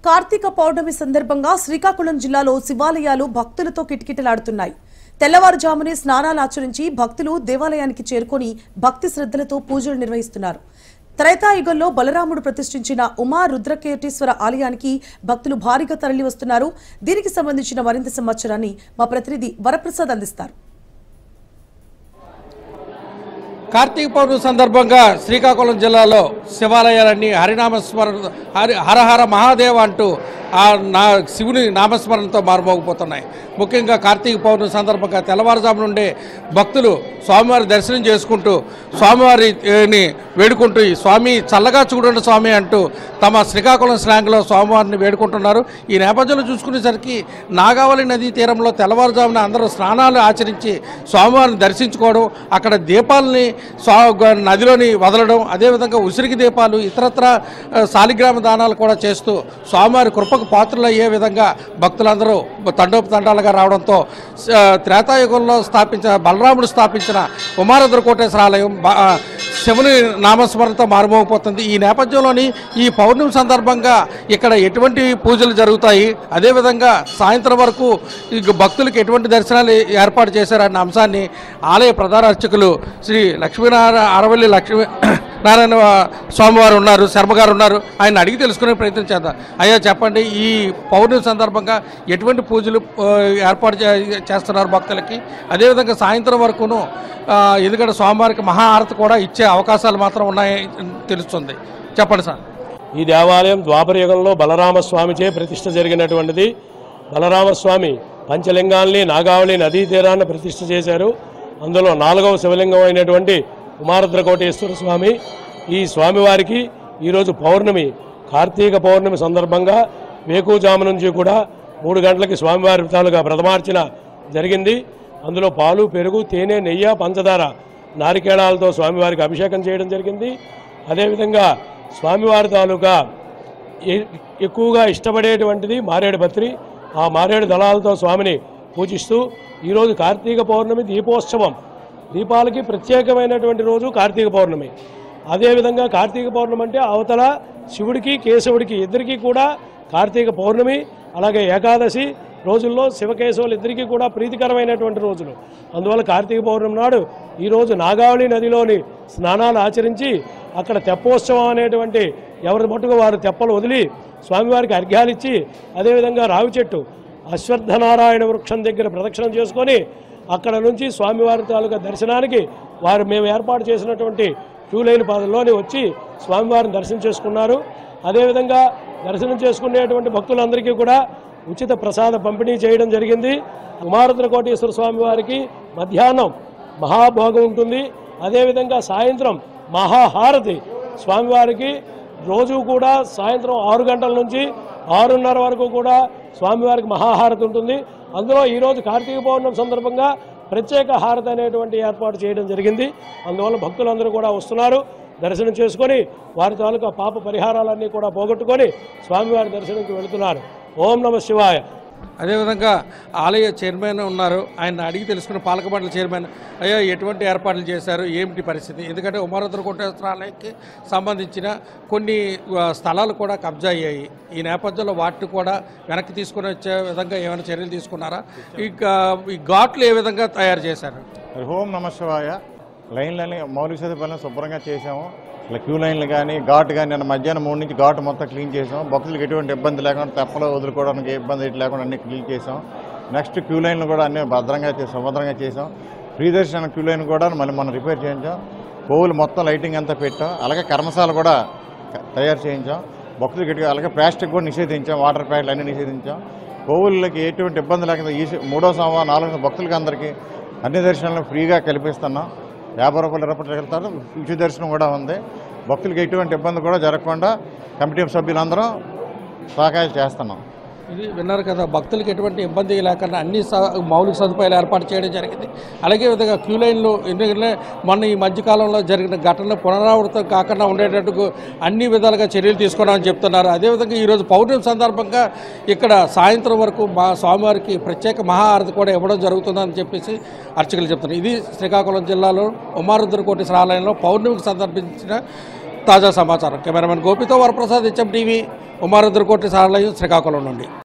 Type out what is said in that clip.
కార్తీక పౌర్ణమి సందర్భంగా శ్రీకాకుళం జిల్లాలో శివాలయాలు భక్తులతో కిటకిటలాడుతున్నాయి. తెల్లవారుజామునే స్నానాలు ఆచరించి భక్తులు దేవాలయానికి చేరుకొని భక్తి శ్రద్ధలతో పూజలు నిర్వహిస్తున్నారు. త్రేతాయుగంలో బలరాముడు ప్రతిష్ఠించిన ఉమా రుద్రకేతేశ్వర ఆలయానికి భక్తులు భారీగా తరలి వస్తున్నారు. దీనికి సంబంధించిన మరింత సమాచారాన్ని మా ప్రతినిధి వరప్రసాద్ అందిస్తారు. కార్తీక పౌర్ణమి సందర్భంగా శ్రీకాకుళం జిల్లాలో శివాలయాలన్నీ హరినామస్మరణ హరహర మహాదేవ అంటూ శివుని నామస్మరణతో మారుమోగిపోతున్నాయి. ముఖ్యంగా కార్తీక పౌర్ణమి సందర్భంగా తెల్లవారుజాము నుండే భక్తులు స్వామివారి దర్శనం చేసుకుంటూ స్వామివారిని వేడుకుంటూ స్వామి చల్లగా చూడండి స్వామి అంటూ తమ శ్రీకాకుళం స్లాంగ్లో స్వామివారిని వేడుకుంటున్నారు. ఈ నేపథ్యంలో చూసుకునేసరికి నాగావళి నదీ తీరంలో తెల్లవారుజామున అందరూ స్నానాలు ఆచరించి స్వామివారిని దర్శించుకోవడం, అక్కడ దీపాలని నదిలోని వదలడం, అదేవిధంగా ఉసిరికి దీపాలు ఇతరత్ర శాలిగ్రామ దానాలు కూడా చేస్తూ స్వామివారి కృపకు పాత్రలయ్యే విధంగా భక్తులందరూ తండోపతండాలుగా రావడంతో త్రేతాయుగంలో బలరాముడు స్థాపించిన ఉమారుద్రకోటేశ్వర ఆలయం శివుని నామస్మరణతో మారుమోగిపోతుంది. ఈ నేపథ్యంలోని ఈ పౌర్ణమి సందర్భంగా ఇక్కడ ఎటువంటి పూజలు జరుగుతాయి, అదేవిధంగా సాయంత్రం వరకు భక్తులకు ఎటువంటి దర్శనాలు ఏర్పాటు చేశారన్న అంశాన్ని ఆలయ ప్రధాన అర్చకులు శ్రీ అరవల్లి లక్ష్మీనారాయణ స్వామివారు ఉన్నారు, శర్మ గారు ఉన్నారు. ఆయన అడిగి తెలుసుకునే ప్రయత్నం చేద్దాం. అయ్యా చెప్పండి, ఈ పౌర్ణమి సందర్భంగా ఎటువంటి పూజలు ఏర్పాటు చేస్తున్నారు భక్తులకి, అదేవిధంగా సాయంత్రం వరకును ఎందుకంటే స్వామివారికి మహాహారతి కూడా ఇచ్చే అవకాశాలు మాత్రం ఉన్నాయని తెలుస్తుంది. చెప్పండి సార్. ఈ దేవాలయం ద్వాపరయుగంలో బలరామస్వామిచే ప్రతిష్ఠ జరిగినటువంటిది. బలరామస్వామి పంచలింగాల్ని నాగావళి నదీ తీరాన్ని ప్రతిష్ఠ చేశారు. అందులో 4వ శివలింగం అయినటువంటి ఉమారుద్రకోటేశ్వర స్వామి. ఈ స్వామివారికి ఈరోజు పౌర్ణమి, కార్తీక పౌర్ణమి సందర్భంగా వేకువజాము నుంచి కూడా 3 గంటలకి స్వామివారి తాలూకా ప్రథమార్చన జరిగింది. అందులో పాలు, పెరుగు, తేనె, నెయ్యి, పంచదార, నారికేళాలతో స్వామివారికి అభిషేకం చేయడం జరిగింది. అదేవిధంగా స్వామివారి తాలూకా ఎక్కువగా ఇష్టపడేటువంటిది మారేడు పత్రి. ఆ మారేడు దళాలతో స్వామిని పూజిస్తూ ఈరోజు కార్తీక పౌర్ణమి దీపోత్సవం, దీపాలకి ప్రత్యేకమైనటువంటి రోజు కార్తీక పౌర్ణమి. అదేవిధంగా కార్తీక పౌర్ణమి అంటే అవతల శివుడికి కేశవుడికి ఇద్దరికీ కూడా కార్తీక పౌర్ణమి, అలాగే ఏకాదశి రోజుల్లో శివకేశవులు ఇద్దరికీ కూడా ప్రీతికరమైనటువంటి రోజులు. అందువల్ల కార్తీక పౌర్ణమి నాడు ఈరోజు నాగావళి నదిలోని స్నానాలు ఆచరించి అక్కడ తెప్పోత్సవం అనేటువంటి ఎవరి మట్టుకు వారు తెప్పలు వదిలి స్వామివారికి అర్ఘ్యాలు ఇచ్చి, అదేవిధంగా రావి చెట్టు అశ్వత్థనారాయణ వృక్షం దగ్గర ప్రదక్షిణం చేసుకొని అక్కడ నుంచి స్వామివారి తాలూకా దర్శనానికి మేము ఏర్పాటు చేసినటువంటి క్యూ లైన్ పాదల్లోని వచ్చి స్వామివారిని దర్శనం చేసుకున్నారు. అదేవిధంగా దర్శనం చేసుకునేటువంటి భక్తులందరికీ కూడా ఉచిత ప్రసాద పంపిణీ చేయడం జరిగింది. ఉమారుద్రకోటేశ్వర స్వామి వారికి మధ్యాహ్నం మహాభోగం ఉంటుంది. అదేవిధంగా సాయంత్రం మహాహారతి స్వామివారికి రోజు కూడా సాయంత్రం 6 గంటల నుంచి 6:30 వరకు కూడా స్వామివారికి మహాహారతి ఉంటుంది. అందులో ఈరోజు కార్తీక పౌర్ణమి సందర్భంగా ప్రత్యేక హారతి అనేటువంటి ఏర్పాటు చేయడం జరిగింది. అందువల్ల భక్తులందరూ కూడా వస్తున్నారు, దర్శనం చేసుకొని వారి తాలూకా పాప పరిహారాలన్నీ కూడా పోగొట్టుకొని స్వామివారి దర్శనంకి వెళుతున్నారు. ఓం నమః శివాయ. అదేవిధంగా ఆలయ చైర్మన్ ఉన్నారు, ఆయన అడిగి తెలుసుకున్న పాలక మండలి చైర్మన్, అయ్యా ఎటువంటి ఏర్పాట్లు చేశారు, ఏమిటి పరిస్థితి? ఎందుకంటే ఉమారుద్రకోటేశ్వర ఆలయానికి సంబంధించిన కొన్ని స్థలాలు కూడా కబ్జా అయ్యాయి. ఈ నేపథ్యంలో వాటిని కూడా వెనక్కి తీసుకుని వచ్చే విధంగా ఏమైనా చర్యలు తీసుకున్నారా? ఈ ఘాట్లు ఏ విధంగా తయారు చేశారు? ఓం నమః శివాయ. లైన్లని మౌలిక సదుపాయాలను శుభ్రంగా చేసాము. ఇలా క్యూ లైన్లు కానీ ఘాట్ కానీ నిన్న మధ్యాహ్నం 3 నుంచి ఘాట్ మొత్తం క్లీన్ చేసాం. భక్తులకు ఎటువంటి ఇబ్బంది లేకుండా తెప్పలో వదులుకోవడానికి ఇబ్బంది లేకుండా అన్ని క్లీన్ చేసాం. నెక్స్ట్ క్యూ లైన్లు కూడా అన్ని సుభద్రంగా చేసాం. ఫ్రీ దర్శన క్యూ లైన్ కూడా మనం రిపేర్ చేయించాం. కోవులు మొత్తం లైటింగ్ అంతా పెట్టాం. అలాగే కర్మశాల కూడా తయారు చేయించాం. భక్తులకి అలాగే ప్లాస్టిక్ కూడా నిషేధించాం. వాటర్ ప్యాకెట్లు అన్నీ నిషేధించాం. కోవులకి ఎటువంటి ఇబ్బంది లేకుండా ఈ 3వ సోమవారం 4వ భక్తులకి అందరికీ అన్ని దర్శనాలను ఫ్రీగా కల్పిస్తున్నాం. 50 రూపాయలు వెళ్తారు. ఉచిత దర్శనం కూడా ఉంది. భక్తులకి ఎటువంటి ఇబ్బంది కూడా జరగకుండా కమిటీ సభ్యులందరం సహకారం చేస్తున్నాం. ఇది విన్నారు కదా, భక్తులకు ఎటువంటి ఇబ్బంది లేకుండా అన్ని మౌలిక సదుపాయాలు ఏర్పాటు చేయడం జరిగింది. అలాగే విధంగా క్యూ లైన్లు ఎందుకంటే మొన్న ఈ మధ్యకాలంలో జరిగిన ఘటనలు పునరావృతం కాకుండా ఉండేటట్టుకు అన్ని విధాలుగా చర్యలు తీసుకున్నామని చెప్తున్నారు. అదేవిధంగా ఈరోజు పౌర్ణమి సందర్భంగా ఇక్కడ సాయంత్రం వరకు స్వామివారికి ప్రత్యేక మహాహారతి కూడా ఇవ్వడం జరుగుతుందని చెప్పేసి అర్చకులు చెప్తున్నారు. ఇది శ్రీకాకుళం జిల్లాలో ఉమారుద్రకోటేశ్వర ఆలయంలో పౌర్ణమికి సందర్భించిన తాజా సమాచారం. కెమెరామెన్ గోపితో వరప్రసాద్, HM టీవీ, ఉమారుద్రకోటి సాలయం శ్రీకాకుళం నుండి.